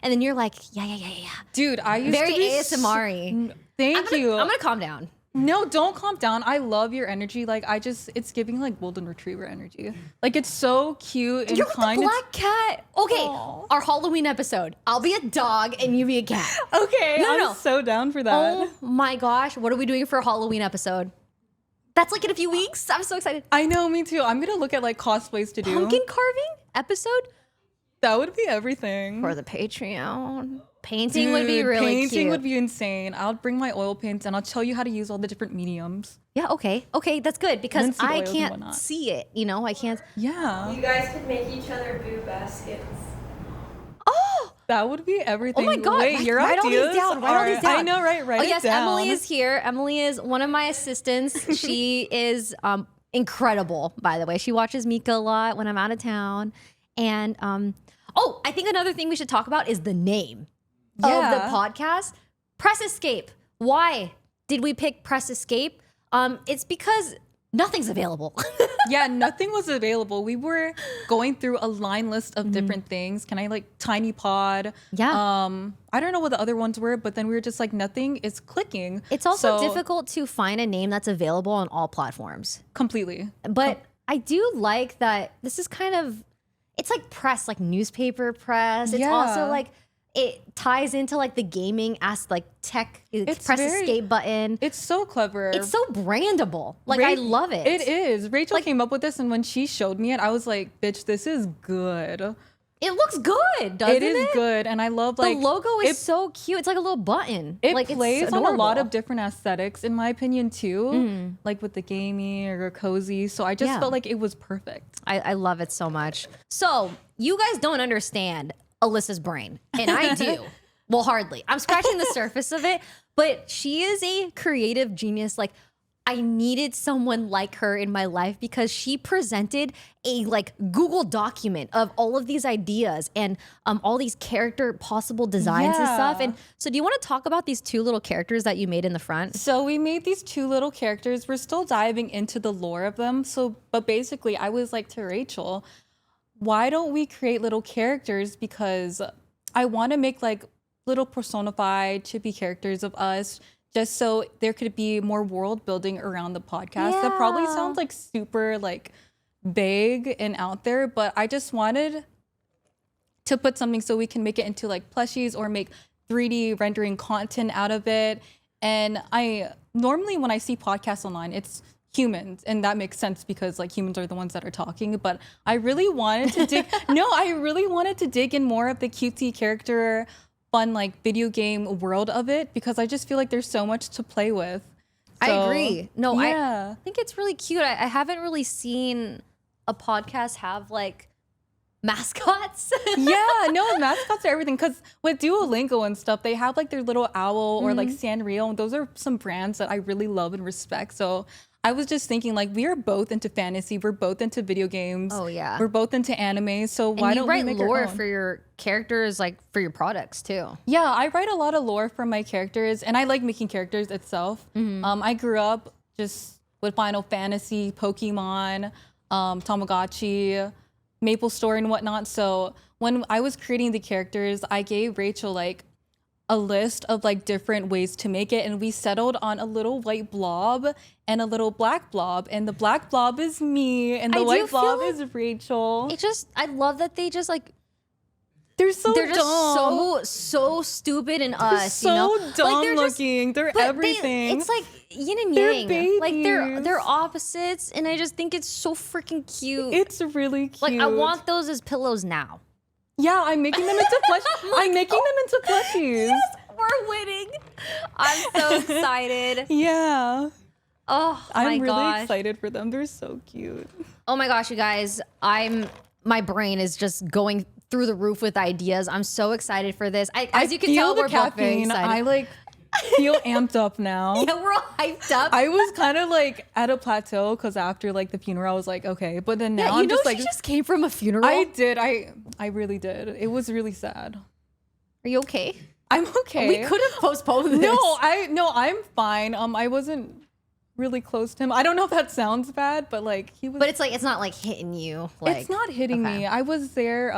then you're like, yeah. Dude, I used Very to be ASMR-y. Thank you. I'm going to calm down. No, don't calm down. I love your energy. Like, it's giving like golden retriever energy. Like, it's so cute and You're with the kind. black cat. Okay, Aw. our Halloween episode. I'll be a dog and you be a cat. Okay, No. I'm so down for that. Oh my gosh, what are we doing for a Halloween episode? That's like in a few weeks. I'm so excited. I know, me too. I'm gonna look at like cosplays to do. Pumpkin carving episode That would be everything. for the Patreon. Painting would be Dude, really painting cute. would be insane. I'll bring my oil paints and I'll tell you how to use all the different mediums. Yeah, okay, that's good, because Linseed I oils and can't whatnot. see it. You know, I can't. Yeah, You guys could make each other boo baskets. Oh. that would be everything. Oh my God! Wait, your write all ideas these down. Write all these are- down. I know, right? Write Oh it yes, down. Emily is here. Emily is one of my assistants. She is incredible, by the way. She watches Mika a lot when I'm out of town. And oh, I think another thing we should talk about is the name of the Yeah. podcast, Press Escape. Why did we pick Press Escape? It's because nothing's available. Yeah, nothing was available. We were going through a line list of different things. Can I like Tiny Pod? Yeah. I don't know what the other ones were, but then we were just like, nothing is clicking. It's also So- difficult to find a name that's available on all platforms. Completely. But I do like that this is kind of, it's like press, like newspaper press. It's also Yeah. like, it ties into like the gaming like tech, It's press very- escape button. It's so clever. It's so brandable. Like, I love it. It is. Rachel came up with this, and when she showed me it, I was like, bitch, this is good. It looks good, doesn't it? It is good, and I love like the logo is so cute. It's like a little button. It like, plays it's on a lot adorable. of different aesthetics, in my opinion, too. Like with the gamey or cozy. So I just felt like it was perfect. I love it so much. So you guys don't understand Alyssa's brain, and I do. Well, hardly. I'm scratching the surface of it, but she is a creative genius. Like, I needed someone like her in my life because she presented a like Google document of all of these ideas and all these character possible designs and stuff. And so do you want to talk about these 2 little characters that you made in the front? So we made these 2 little characters. We're still diving into the lore of them. But basically I was like to Rachel, why don't we create little characters? Because I want to make like little personified chippy characters of us, just so there could be more world building around the podcast. That probably sounds like super like vague and out there, but I just wanted to put something so we can make it into like plushies or make 3D rendering content out of it. And I normally when I see podcasts online, it's humans, and that makes sense because like humans are the ones that are talking. But I really wanted to dig in more of the cutesy character fun like video game world of it, because I just feel like there's so much to play with. I agree. No, yeah. I think it's really cute. I haven't really seen a podcast have like mascots. Yeah, no, mascots are everything. Because with Duolingo and stuff, they have like their little owl or like Sanrio, and those are some brands that I really love and respect. So I was just thinking, like, we are both into fantasy. We're both into video games. Oh, yeah. We're both into anime. So why don't we make our lore own? for your characters, like for your products too? Yeah, I write a lot of lore for my characters, and I like making characters itself. I grew up just with Final Fantasy, Pokemon, Tamagotchi, Maple Story, and whatnot. So when I was creating the characters, I gave Rachel like a list of like different ways to make it, and we settled on a little white blob and a little black blob, and the black blob is me and the white blob is Rachel. I love that they just like they're just dumb. so stupid and us, so you know, dumb like looking. They're everything. It's like yin and They're yang. Like they're babies. opposites, and I just think it's so freaking cute. It's really cute. Like I want those as pillows now. Yeah, I'm making them into plush. I'm making them into plushies. Yes, we're winning. I'm so excited. Yeah. Oh I'm my really gosh. excited for them. They're so cute. Oh my gosh, you guys. My brain is just going through the roof with ideas. I'm so excited for this. As you can tell, we're both very excited. I like feel amped up now. Yeah, we're all hyped up. I was kind of like at a plateau because after like the funeral, I was like, okay, but then now I'm just like, she just came from a funeral. I did. I really did. It was really sad. Are you okay? I'm okay. We could have postponed this. No, I'm fine. I wasn't really close to him. I don't know if that sounds bad, but like he was. But it's not like hitting you. Like, it's not hitting me. I was there,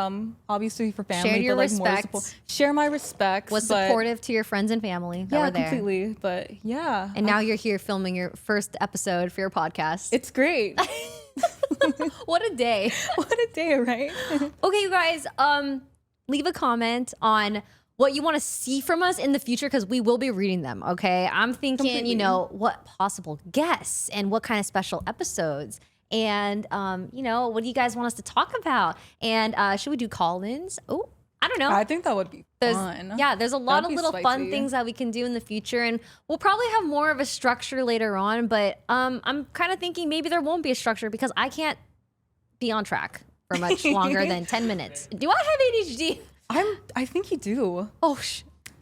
obviously for family, Shared your but like more respects. support. Share my respects. Was but- supportive to your friends and family that Yeah, were there. completely. But yeah, And now you're here filming your first episode for your podcast. it's great. What a day. What a day, right? Okay, you guys, leave a comment on what you want to see from us in the future, because we will be reading them, okay? I'm thinking, Completely. you know, what possible guests and what kind of special episodes. And, you know, what do you guys want us to talk about? And should we do call-ins? Oh, I don't know. I think that would be fun. There's a lot That'd of be little fun spicy. things that we can do in the future, and we'll probably have more of a structure later on. But I'm kind of thinking maybe there won't be a structure because I can't be on track for much longer than 10 minutes. Do I have ADHD? I think you do. Oh,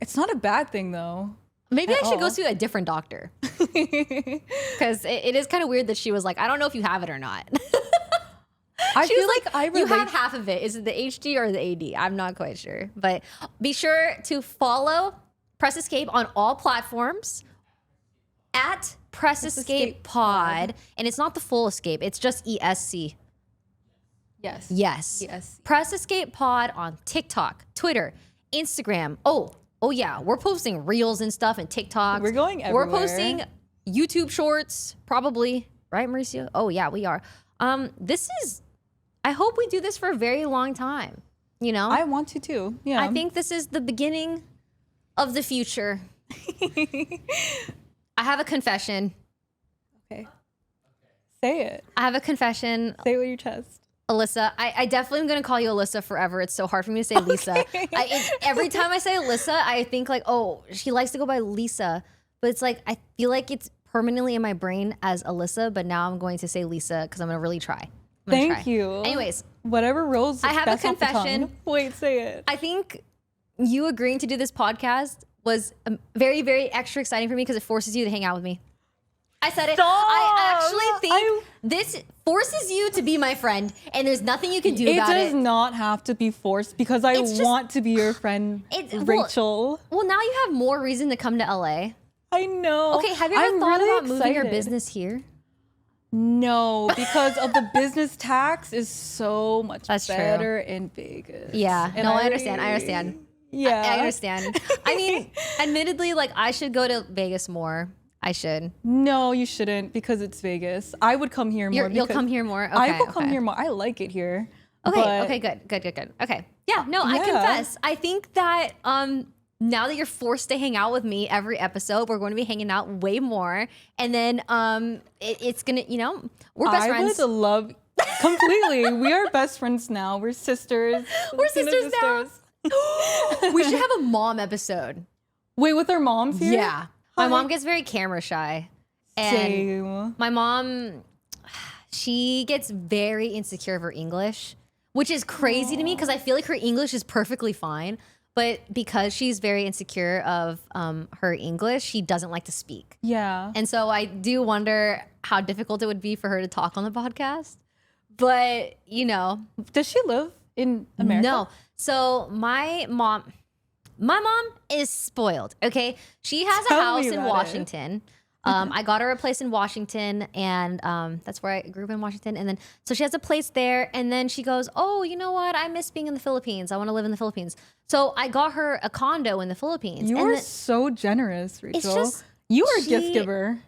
It's not a bad thing though. maybe I At should go all. see a different doctor, because it is kind of weird that she was like, I don't know if you have it or not. I She feel was like I you relate. have half of it. Is it the HD or the AD? I'm not quite sure. But be sure to follow Press Escape on all platforms at Press Escape Pod. And it's not the full escape. It's just ESC. Yes. Yes. ESC. Press Escape Pod on TikTok, Twitter, Instagram. Oh yeah. We're posting reels and stuff and TikToks. We're going We're everywhere. posting YouTube shorts, probably. Right, Mauricio? Oh yeah, we are. I hope we do this for a very long time. You know? I want to too. Yeah. I think this is the beginning of the future. I have a confession. Okay. Say it. I have a confession. Say it with your chest. Alyssa. I definitely am gonna call you Alyssa forever. It's so hard for me to say Lisa. Every time I say Alyssa, I think like, oh, she likes to go by Lisa, but it's like I feel like it's permanently in my brain as Alyssa. But now I'm going to say Lisa because I'm gonna really try. Thank you. Anyways, whatever rolls. I have best a off the tongue. confession. Wait, say it. I think you agreeing to do this podcast was very, very extra exciting for me because it forces you to hang out with me. I said it. Stop. I actually think this forces you to be my friend, and there's nothing you can do about it. It does not have to be forced because I want to be your friend, Rachel. Well, now you have more reason to come to LA. I know. Okay, have you ever thought about moving your business here? No, because of the business tax is so much That's better in Vegas. Yeah, And no, I understand. Yeah. I understand. I mean, admittedly, like I should go to Vegas more. I should. No, you shouldn't because it's Vegas. I would come here more. You'll come here more? Okay, I will come here more. I like it here. Okay, good. Okay. Yeah, no, I confess. I think that now that you're forced to hang out with me every episode, we're going to be hanging out way more. And then it's going to, we're best friends. I would love completely. We are best friends now. We're sisters. We're sisters now. We should have a mom episode. Wait, with our moms here? Yeah. My mom gets very camera shy. And Same. my mom, she gets very insecure of her English, which is crazy to me because I feel like her English is perfectly fine. But because she's very insecure of her English, she doesn't like to speak. Yeah. And so I do wonder how difficult it would be for her to talk on the podcast. But, Does she live in America? No. So my mom is spoiled, okay? She has a house in Washington. I got her a place in Washington, and that's where I grew up in Washington. And then, so she has a place there, and then she goes, oh, you know what? I miss being in the Philippines. I want to live in the Philippines. So I got her a condo in the Philippines. You are so generous, Rachel. It's just, you are a gift giver.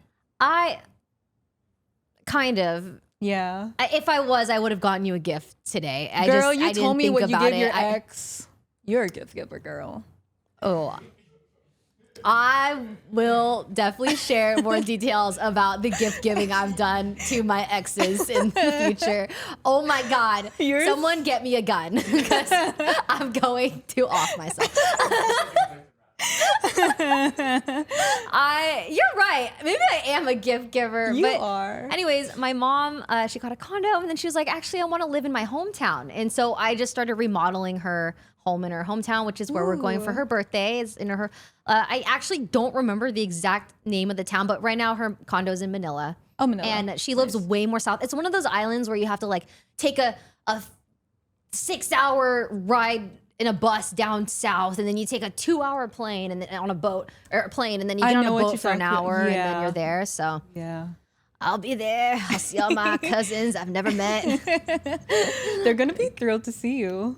Kind of. Yeah. If I was, I would have gotten you a gift today. Girl, I told me what you gave give your ex. You're a gift giver, girl. Oh, I will definitely share more details about the gift giving I've done to my exes in the future. Oh my God. Someone get me a gun because I'm going to off myself. You're right. Maybe I am a gift giver. You but are. Anyways, my mom, she got a condo and then she was like, actually, I want to live in my hometown. And so I just started remodeling her home in her hometown, which is where we're going for her birthday. It's in her. I actually don't remember the exact name of the town, but right now her condo's in Manila. Oh, Manila. And she lives way more south. It's one of those islands where you have to like take a 6-hour ride in a bus down south, and then you take a 2-hour plane and then on a boat or a plane, and then you get on a boat for an hour, and then you're there. So yeah. I'll be there. I'll see all my cousins I've never met. They're gonna be thrilled to see you.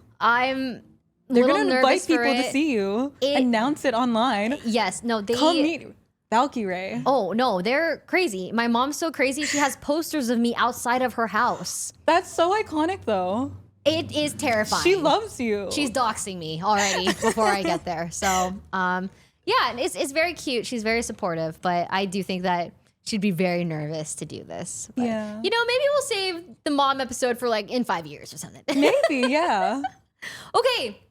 They're gonna invite people to see you. Announce it online. Yes. No, they come meet Valkyrae. Oh no, they're crazy. My mom's so crazy. She has posters of me outside of her house. That's so iconic, though. It is terrifying. She loves you. She's doxing me already before I get there. So, yeah, it's very cute. She's very supportive, but I do think that she'd be very nervous to do this. But, yeah. Maybe we'll save the mom episode for like in 5 years or something. Maybe, yeah. Okay.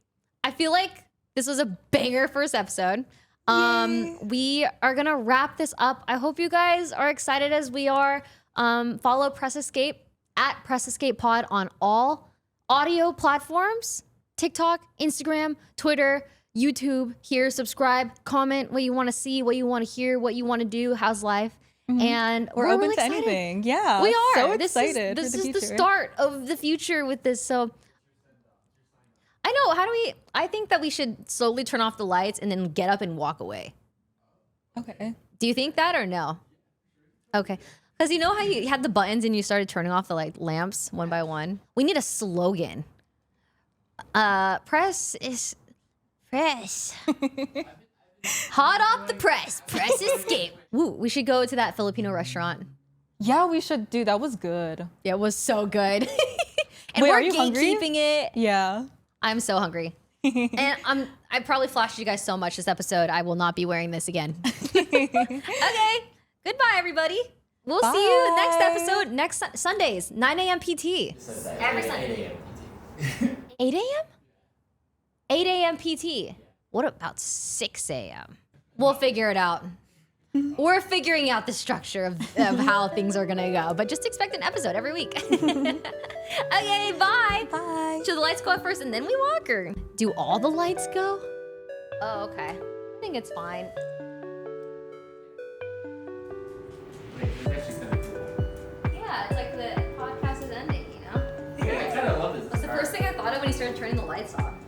I feel like this was a banger first episode. We are going to wrap this up. I hope you guys are excited as we are. Follow Press Escape at Press Escape Pod on all audio platforms, TikTok, Instagram, Twitter, YouTube. Here, subscribe, comment what you want to see, what you want to hear, what you want to do, how's life. And we're open really to excited. anything. Yeah. We are. So excited. This is the start of the future with this. So I know, I think that we should slowly turn off the lights and then get up and walk away. Okay. Do you think that or no? Okay. Because you know how you had the buttons and you started turning off the lamps one by one? We need a slogan. Press. Hot off the press. Press escape. Woo, we should go to that Filipino restaurant. Yeah, we should do. That was good. Yeah, it was so good. And Wait, we're are you hungry? gatekeeping it. Yeah. I'm so hungry. And I probably flashed you guys so much this episode. I will not be wearing this again. Okay. Goodbye, everybody. We'll see you next episode, next Sundays, 9 a.m. PT. Every Sunday. 8 a.m.? 8 a.m. PT. What about 6 a.m.? We'll figure it out. We're figuring out the structure of how things are gonna go, but just expect an episode every week. Okay, bye. Bye. Should the lights go up first and then we walk, or do all the lights go? Oh, okay. I think it's fine. Wait, it's actually kind of cool. Yeah, it's like the podcast is ending, you know? Yeah, I kind of love this. That's the first thing I thought of when he started turning the lights on.